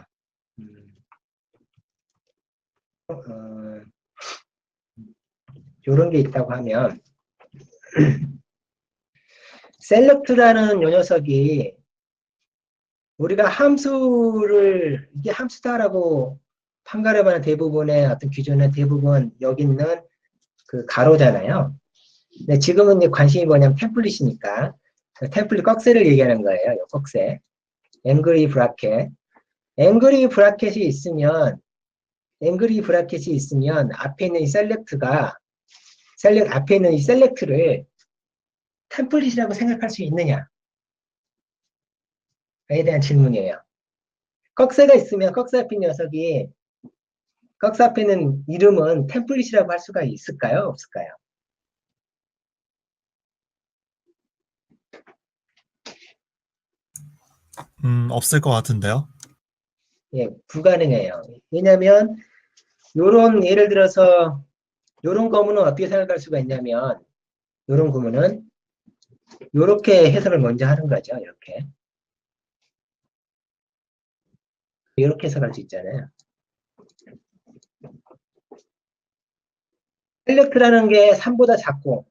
요런 게 있다고 하면 셀렉트라는 요 녀석이 우리가 함수를 이게 함수다라고 판가름하는 대부분의 어떤 기준은 대부분 여기 있는 그 가로잖아요. 근데 지금은 이제 관심이 뭐냐면 템플릿이니까 그 템플릿 꺽쇠를 얘기하는 거예요. 요 꺽쇠. 앵그리 브라켓. 앵그리 브라켓이 있으면 앞에 있는 이 셀렉트가 앞에 있는 이 셀렉트를 템플릿이라고 생각할 수 있느냐에 대한 질문이에요. 꺽쇠가 있으면 꺽쇠 앞에 있는 녀석이 꺽쇠 앞에 있는 이름은 템플릿이라고 할 수가 있을까요? 없을까요? 없을 것 같은데요. 예, 불가능해요. 왜냐하면 요런 예를 들어서 요런 거문은 어떻게 생각할 수가 있냐면 요런 구문은 요렇게 해석을 먼저 하는 거죠. 이렇게 해석할 수 있잖아요. 셀렉트라는 게 3보다 작고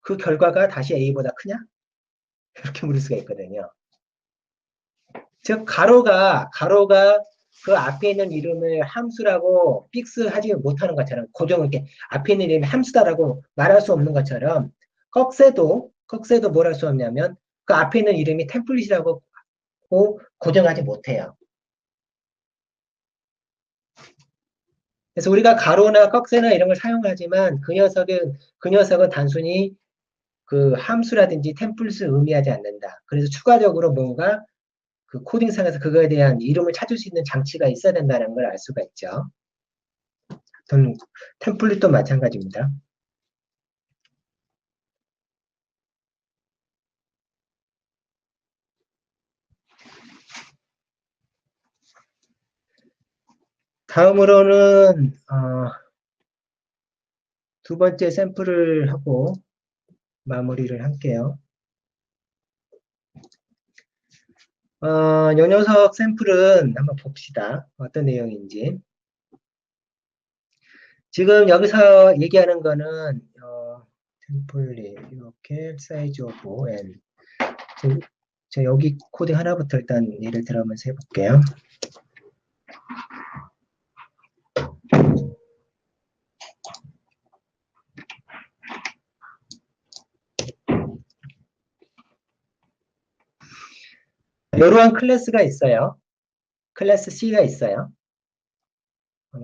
그 결과가 다시 A보다 크냐? 이렇게 물을 수가 있거든요. 즉 가로가 그 앞에 있는 이름을 함수라고 픽스하지 못하는 것처럼 고정을 이렇게 앞에 있는 이름이 함수다라고 말할 수 없는 것처럼 꺽쇠도 뭘 할 수 없냐면 그 앞에 있는 이름이 템플릿이라고 고정하지 못해요. 그래서 우리가 가로나 꺽쇠나 이런 걸 사용하지만 그 녀석은 단순히 그 함수라든지 템플릿을 의미하지 않는다. 그래서 추가적으로 뭔가 그 코딩상에서 그거에 대한 이름을 찾을 수 있는 장치가 있어야 된다는 걸 알 수가 있죠. 템플릿도 마찬가지입니다. 다음으로는 두 번째 샘플을 하고 마무리를 할게요. 요 녀석 샘플은 한번 봅시다. 어떤 내용인지. 지금 여기서 얘기하는 거는 템플릿 이렇게 사이즈 오브 n 저 여기 코드 하나부터 일단 예를 들어보면서 해볼게요. 이러한 클래스가 있어요. 클래스 C가 있어요.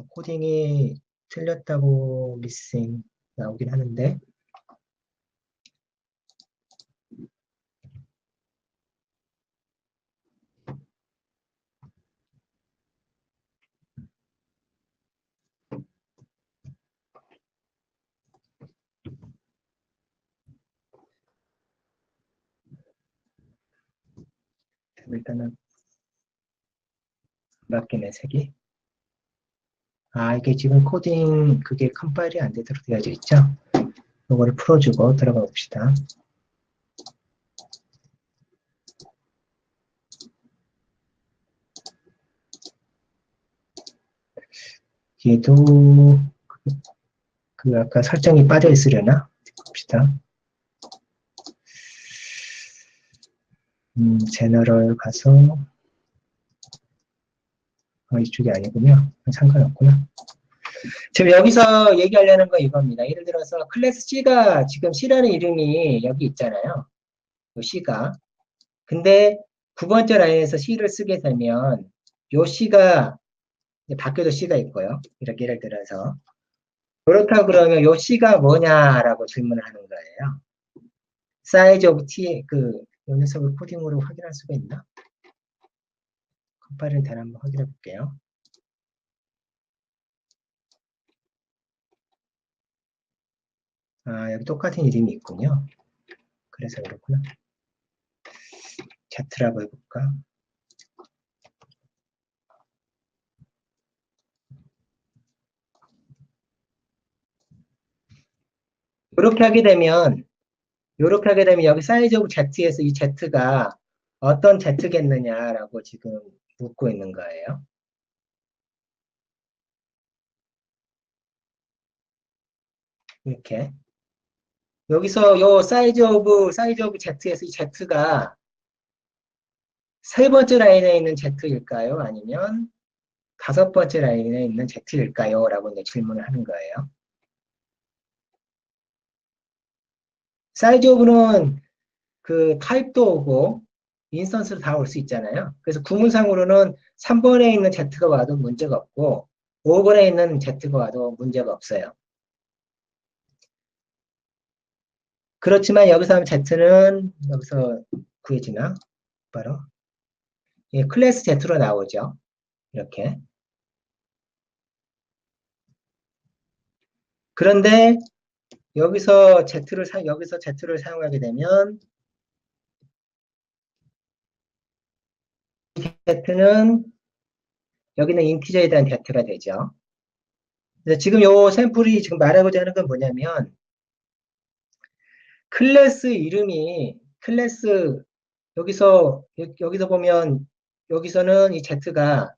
코딩이 틀렸다고 미싱 나오긴 하는데 일단은 맞긴 해, 색이. 이게 지금 코딩 그게 컴파일이 안 되도록 되어져 있죠? 이거를 풀어주고 들어가 봅시다. 얘도 그 아까 설정이 빠져 있으려나? 봅시다. 제너럴 가서 이쪽이 아니군요. 상관없구나. 지금 여기서 얘기하려는 건 이겁니다. 예를 들어서 클래스 C가 지금 C라는 이름이 여기 있잖아요. C가. 근데 9번째 라인에서 C를 쓰게 되면 요 C가 밖에도 C가 있고요. 이렇게 예를 들어서 그렇다 그러면 요 C가 뭐냐라고 질문을 하는 거예요. 사이즈 오브 T 요 녀석을 코딩으로 확인할 수가 있나? 컴파일을 다시 한번 확인해 볼게요. 여기 똑같은 이름이 있군요. 그래서 그렇구나. Z라고 해볼까? 이렇게 하게 되면 여기 사이즈 오브 Z에서 이 Z가 어떤 Z겠느냐라고 지금 묻고 있는 거예요. 이렇게. 여기서 요 사이즈 오브 Z에서 이 Z가 세 번째 라인에 있는 Z일까요? 아니면 다섯 번째 라인에 있는 Z일까요? 라고 이제 질문을 하는 거예요. 사이즈 오브는 그 타입도 오고 인스턴스로 다 올 수 있잖아요. 그래서 구문상으로는 3번에 있는 Z가 와도 문제가 없고 5번에 있는 Z가 와도 문제가 없어요. 그렇지만 여기서 하면 Z는 여기서 구해지나? 바로 클래스 Z로 나오죠. 이렇게. 그런데 여기서 Z를 사용하게 되면 Z는 여기는 인티저에 대한 Z가 되죠. 그래서 지금 요 샘플이 지금 말하고자 하는 건 뭐냐면 클래스 이름이 여기서 보면 여기서는 이 Z가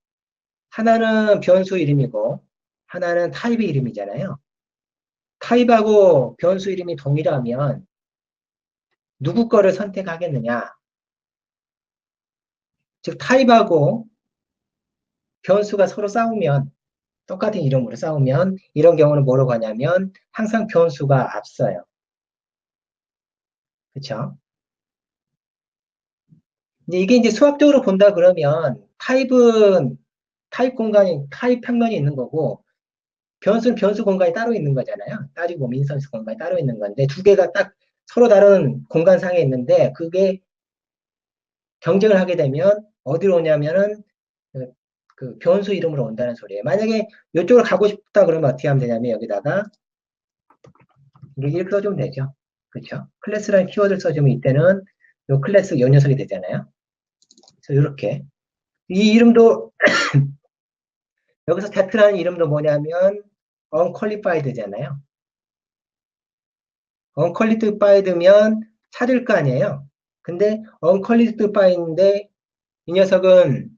하나는 변수 이름이고 하나는 타입의 이름이잖아요. 타입하고 변수 이름이 동일하면 누구 거를 선택하겠느냐? 즉 타입하고 변수가 서로 싸우면 똑같은 이름으로 싸우면 이런 경우는 뭐라고 하냐면 항상 변수가 앞서요. 그렇죠? 이게 이제 수학적으로 본다 그러면 타입 평면이 있는 거고 변수는 변수 공간이 따로 있는 거잖아요. 따지고 보면 인스턴스 공간이 따로 있는 건데 두 개가 딱 서로 다른 공간상에 있는데 그게 경쟁을 하게 되면 어디로 오냐면은 그 변수 이름으로 온다는 소리예요. 만약에 이쪽으로 가고 싶다 그러면 어떻게 하면 되냐면 여기다가 이렇게 써주면 되죠. 그렇죠? 클래스라는 키워드를 써주면 이때는 요 클래스 요 녀석이 되잖아요. 그래서 이렇게 이 이름도 여기서 Z라는 이름도 뭐냐면 unqualified잖아요. unqualified면 찾을 거 아니에요. 근데 unqualified인데 이 녀석은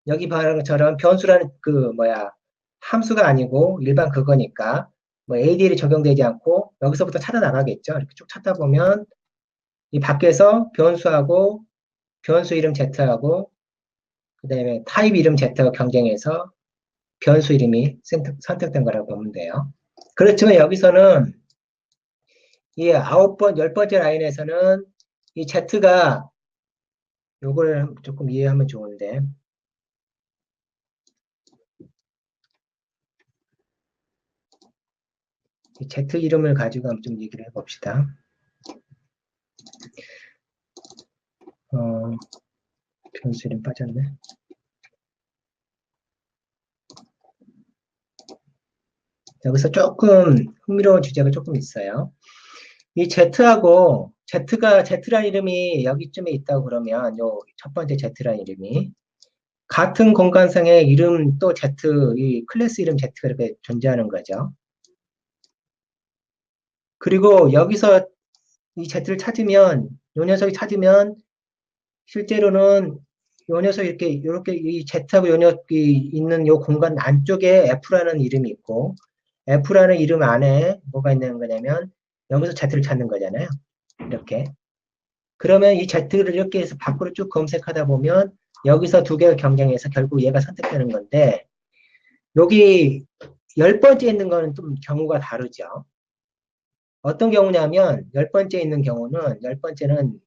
여기 말하는 것처럼 변수라는 그 뭐야 함수가 아니고 일반 그거니까 뭐 ADL이 적용되지 않고 여기서부터 찾아 나가겠죠. 이렇게 쭉 찾다 보면 이 밖에서 변수하고 변수 이름 Z하고 그다음에 타입 이름 Z하고 경쟁해서 변수 이름이 선택된 거라고 보면 돼요. 그렇지만 여기서는 이 9번, 10번째 라인에서는 이 Z가 요걸 조금 이해하면 좋은데 이 Z 이름을 가지고 한번 좀 얘기를 해봅시다. 변수 이름 빠졌네. 여기서 조금 흥미로운 주제가 조금 있어요. 이 Z라는 이름이 여기쯤에 있다고 그러면 요 첫 번째 Z라는 이름이 같은 공간상의 이름 또 Z, 이 클래스 이름 Z가 이렇게 존재하는 거죠. 그리고 여기서 이 Z를 찾으면 요 녀석이 찾으면 실제로는 요 녀석 이렇게 이 Z하고 요 녀석이 있는 요 공간 안쪽에 F라는 이름이 있고 F라는 이름 안에 뭐가 있는 거냐면 여기서 Z를 찾는 거잖아요. 이렇게. 그러면 이 Z를 이렇게 해서 밖으로 쭉 검색하다 보면 여기서 두 개가 경쟁해서 결국 얘가 선택되는 건데 여기 10번째 있는 거는 좀 경우가 다르죠. 어떤 경우냐면 10번째 있는 경우는 10번째는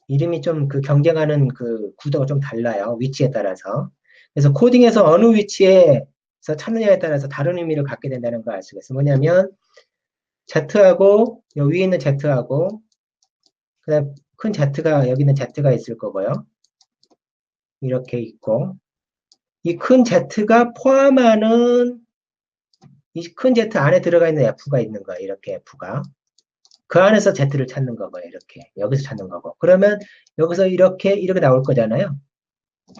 이름이 좀 그 경쟁하는 그 구도가 좀 달라요. 위치에 따라서. 그래서 코딩에서 어느 위치에서 찾느냐에 따라서 다른 의미를 갖게 된다는 걸 알 수가 있어요. 뭐냐면 Z하고 여기 위에 있는 Z하고 그다음 큰 Z가 여기 있는 Z가 있을 거고요. 이렇게 있고 이 큰 Z가 포함하는 이 큰 Z 안에 들어가 있는 F가 있는 거예요. 이렇게 F가. 그 안에서 Z를 찾는 거고요. 이렇게. 여기서 찾는 거고. 그러면 여기서 이렇게 나올 거잖아요.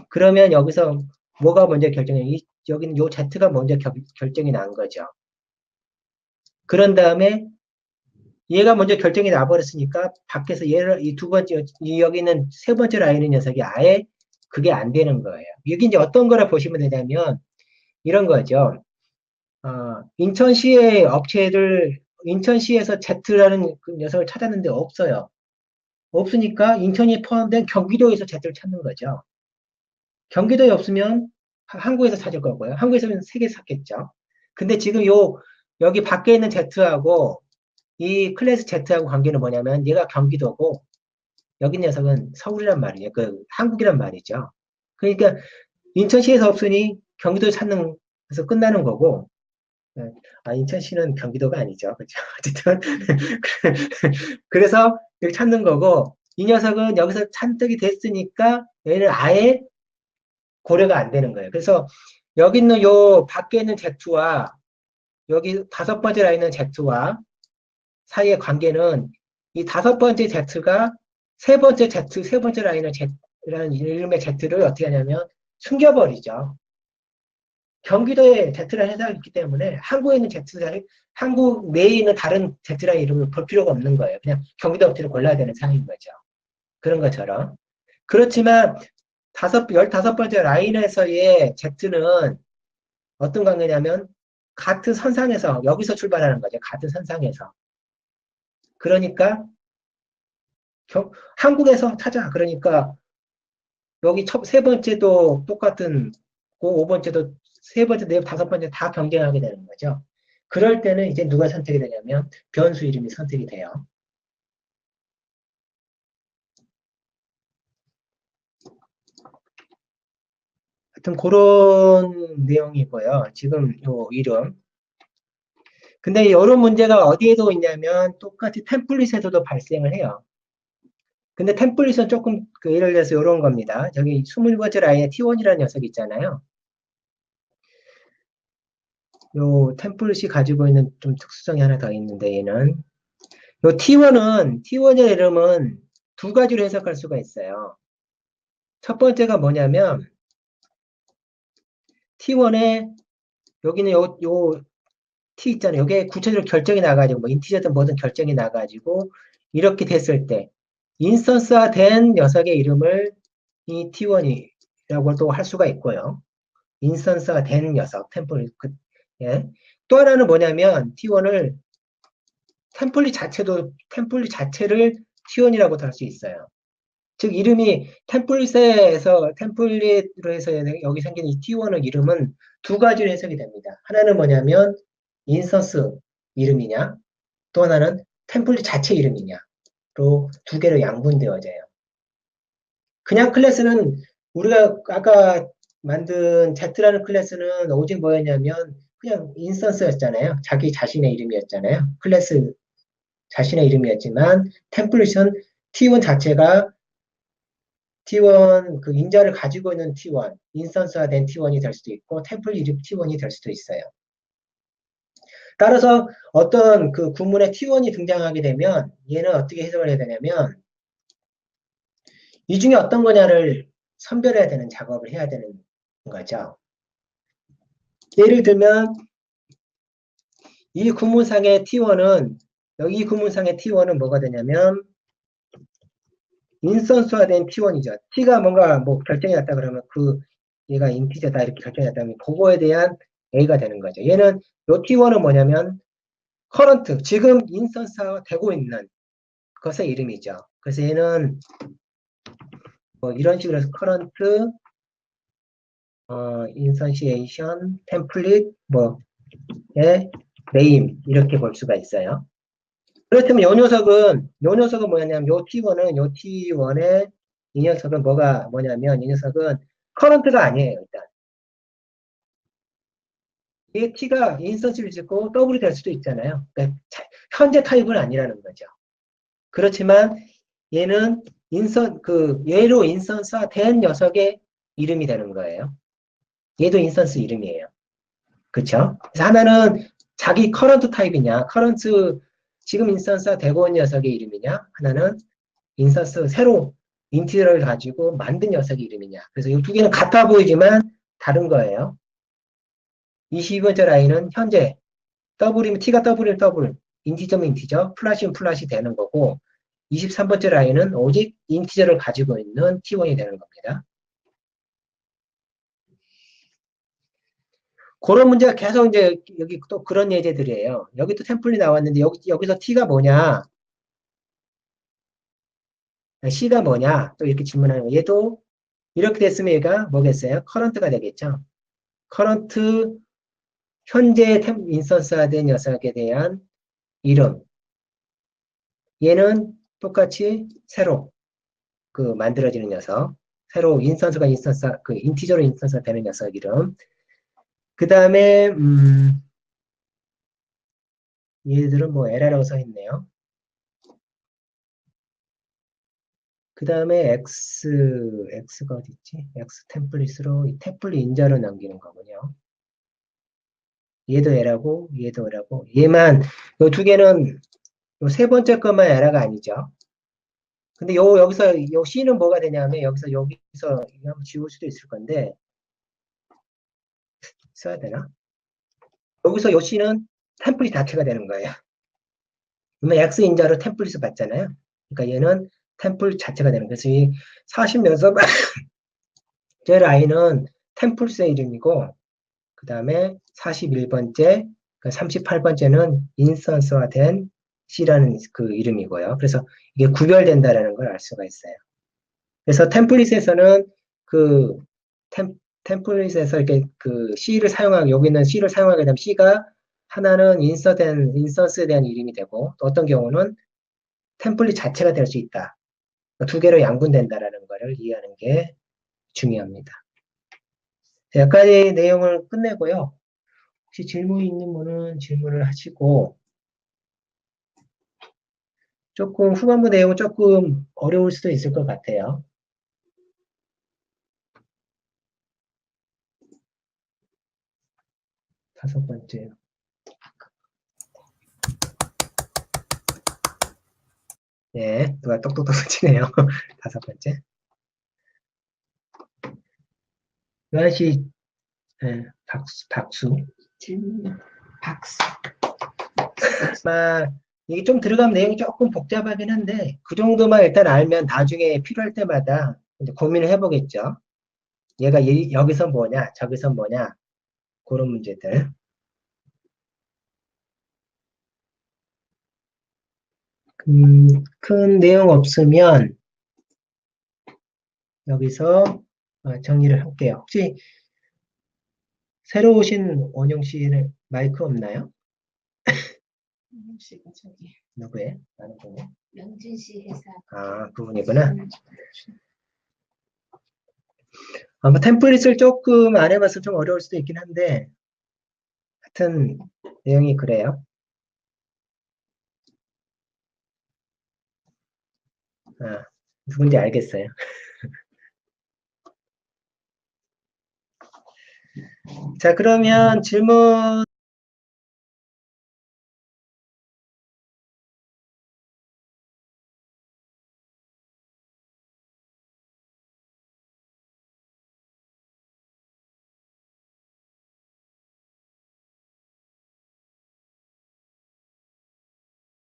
그러면 여기서 뭐가 먼저 결정이, 여기는 요 Z가 먼저 결정이 난 거죠. 그런 다음에 얘가 먼저 결정이 나버렸으니까 밖에서 얘를 이 두 번째, 여기 있는 세 번째 라인의 녀석이 아예 그게 안 되는 거예요. 이게 이제 어떤 거라 보시면 되냐면 이런 거죠. 인천시의 업체를 인천시에서 Z라는 그 녀석을 찾았는데 없어요. 없으니까 인천이 포함된 경기도에서 Z를 찾는 거죠. 경기도에 없으면 한국에서 찾을 거고요. 한국에서는 세 개 찾겠죠. 근데 지금 여기 밖에 있는 Z하고 이 클래스 Z하고 관계는 뭐냐면 얘가 경기도고 여기 녀석은 서울이란 말이에요. 그 한국이란 말이죠. 그러니까 인천시에서 없으니 경기도에 찾는 그래서 끝나는 거고 인천시는 경기도가 아니죠. 그렇죠? 어쨌든 그래서 이렇게 찾는 거고 이 녀석은 여기서 산득이 됐으니까 얘는 아예 고려가 안 되는 거예요. 그래서 여기 있는 요 밖에 있는 Z와 여기 다섯 번째 라인은 Z와 사이의 관계는 이 다섯 번째 Z가 세 번째 Z, 세 번째 라인을 Z라는 이름의 Z를 어떻게 하냐면 숨겨버리죠. 경기도에 Z라는 회사가 있기 때문에 한국에 있는 Z라는 한국 내에 있는 다른 Z라는 이름을 볼 필요가 없는 거예요. 그냥 경기도 업체를 골라야 되는 상황인 거죠. 그런 것처럼. 그렇지만 15번째 라인에서의 Z는 어떤 관계냐면 같은 선상에서 여기서 출발하는 거죠. 같은 선상에서. 그러니까 한국에서 찾아. 그러니까 여기 세 번째도 똑같은 고 5번째도 세 번째, 네, 다섯 번째 다 경쟁하게 되는 거죠. 그럴 때는 이제 누가 선택이 되냐면 변수 이름이 선택이 돼요. 하여튼 그런 내용이고요. 지금 요 이름. 근데 이런 문제가 어디에도 있냐면 똑같이 템플릿에서도 발생을 해요. 근데 템플릿은 조금 예를 들어서 이런 겁니다. 저기 21번째 라인에 T1이라는 녀석이 있잖아요. 요 템플릿이 가지고 있는 좀 특수성이 하나 더 있는데 얘는 요 T1의 이름은 두 가지로 해석할 수가 있어요. 첫 번째가 뭐냐면 T1에 여기는 요 T 있잖아요. 여기에 구체적으로 결정이 나가지고 뭐 인티저든 뭐든 결정이 나가지고 이렇게 됐을 때 인스턴스화 된 녀석의 이름을 이 T1이라고도 할 수가 있고요. 인스턴스가 된 녀석, 템플릿. 예. 또 하나는 뭐냐면 T1을 템플릿 자체를 T1이라고도 할 수 있어요. 즉 이름이 템플릿으로 해서 여기 생긴 이 T1의 이름은 두 가지로 해석이 됩니다. 하나는 뭐냐면 인스턴스 이름이냐, 또 하나는 템플릿 자체 이름이냐로 두 개로 양분되어져요. 그냥 클래스는 우리가 아까 만든 Z라는 클래스는 오직 뭐였냐면 그냥 인스턴스였잖아요. 자기 자신의 이름이었잖아요. 클래스 자신의 이름이었지만 템플릿은 T1 자체가 T1 그 인자를 가지고 있는 T1, 인스턴스화 된 T1이 될 수도 있고 템플릿 이름 T1이 될 수도 있어요. 따라서 어떤 그 구문에 T1이 등장하게 되면 얘는 어떻게 해석을 해야 되냐면 이 중에 어떤 거냐를 선별해야 되는 작업을 해야 되는 거죠. 예를 들면 이 구문상의 T1은 여기 구문상의 T1은 뭐가 되냐면 인스턴스화된 T1이죠. T가 뭔가 뭐 결정이 났다 그러면 그 얘가 인티저다 이렇게 결정이 났다면 그거에 대한 A가 되는 거죠. 얘는 요 T1은 뭐냐면 커런트 지금 인스턴스화 되고 있는 것의 이름이죠. 그래서 얘는 뭐 이런 식으로 해서 커런트 인스턴시에이션 템플릿 뭐의 네임 이렇게 볼 수가 있어요. 그렇다면 요 녀석은 뭐냐면 요 T1은 요 T1의 이 녀석은 뭐냐면 이 녀석은 커런트가 아니에요, 일단. 이 T가 인스턴스를 짓고 더블이 될 수도 있잖아요. 그러니까 현재 타입은 아니라는 거죠. 그렇지만 얘는 얘로 인스턴스화 된 녀석의 이름이 되는 거예요. 얘도 인스턴스 이름이에요. 그쵸? 그래서 하나는 자기 커런트 타입이냐, 지금 인스턴스가 되고 있는 녀석의 이름이냐, 하나는 인스턴스 새로 인티저를 가지고 만든 녀석의 이름이냐. 그래서 이 두 개는 같아 보이지만 다른 거예요. 22번째 라인은 현재 더블이면 T가 더블이면 더블, 인티저면 인티저, 플랫이면 플랫이 되는 거고 23번째 라인은 오직 인티저를 가지고 있는 T1이 되는 겁니다. 그런 문제가 계속 이제 여기 또 그런 예제들이에요. 여기 또 템플이 나왔는데 여기서 T가 뭐냐, C가 뭐냐 또 이렇게 질문하는 거예요. 얘도 이렇게 됐으면 얘가 뭐겠어요? 커런트가 되겠죠. 커런트 현재 인스턴스화된 녀석에 대한 이름. 얘는 똑같이 새로 만들어지는 녀석. 새로 인티저로 인스턴스가 되는 녀석 이름. 그 다음에 얘들은 뭐 에라라고 써 있네요. 그 다음에 X가 어딨지? X 템플릿으로 이 템플릿 인자로 남기는 거군요. 얘도 에라고, 얘도 에라고. 얘만, 이 두 개는 요 세 번째 것만 에라가 아니죠. 근데 여기서, 요 C는 뭐가 되냐면, 여기서 이거 한번 지울 수도 있을 건데, 써야 되나? 여기서 요 C는 템플릿 자체가 되는 거예요. 그러면 X 인자로 템플릿을 받잖아요. 그러니까 얘는 템플릿 자체가 되는 거예요. 그래서 이 40면서 제 라인은 템플릿의 이름이고, 그 다음에 41번째, 38번째는 인스턴스화된 C라는 그 이름이고요. 그래서 이게 구별된다라는 걸 알 수가 있어요. 그래서 템플릿에서는 그 템플릿에서 이렇게 여기는 C를 사용하게 되면 C가 하나는 인스턴스에 대한 이름이 되고 또 어떤 경우는 템플릿 자체가 될 수 있다. 두 개로 양분된다라는 것을 이해하는 게 중요합니다. 여기까지 내용을 끝내고요. 혹시 질문이 있는 분은 질문을 하시고 조금 후반부 내용은 조금 어려울 수도 있을 것 같아요. 다섯 번째. 네, 누가 똑똑똑 치네요. 다섯 번째. 유한 씨, 네, 박수. 질문. 박수. 아마 이게 좀 들어가면 내용이 조금 복잡하긴 한데 그 정도만 일단 알면 나중에 필요할 때마다 이제 고민을 해보겠죠. 얘가 여기서 뭐냐, 저기서 뭐냐 그런 문제들. 큰 내용 없으면 여기서 정리를 할게요. 혹시 새로 오신 원영 씨는 마이크 없나요? 씨가 저기 누구예요? 아는 분이요? 명진 씨 회사. 아, 그분이구나. 아마 템플릿을 조금 안 해봐서 좀 어려울 수도 있긴 한데 하여튼 내용이 그래요. 아, 누군지 알겠어요. 자, 그러면 질문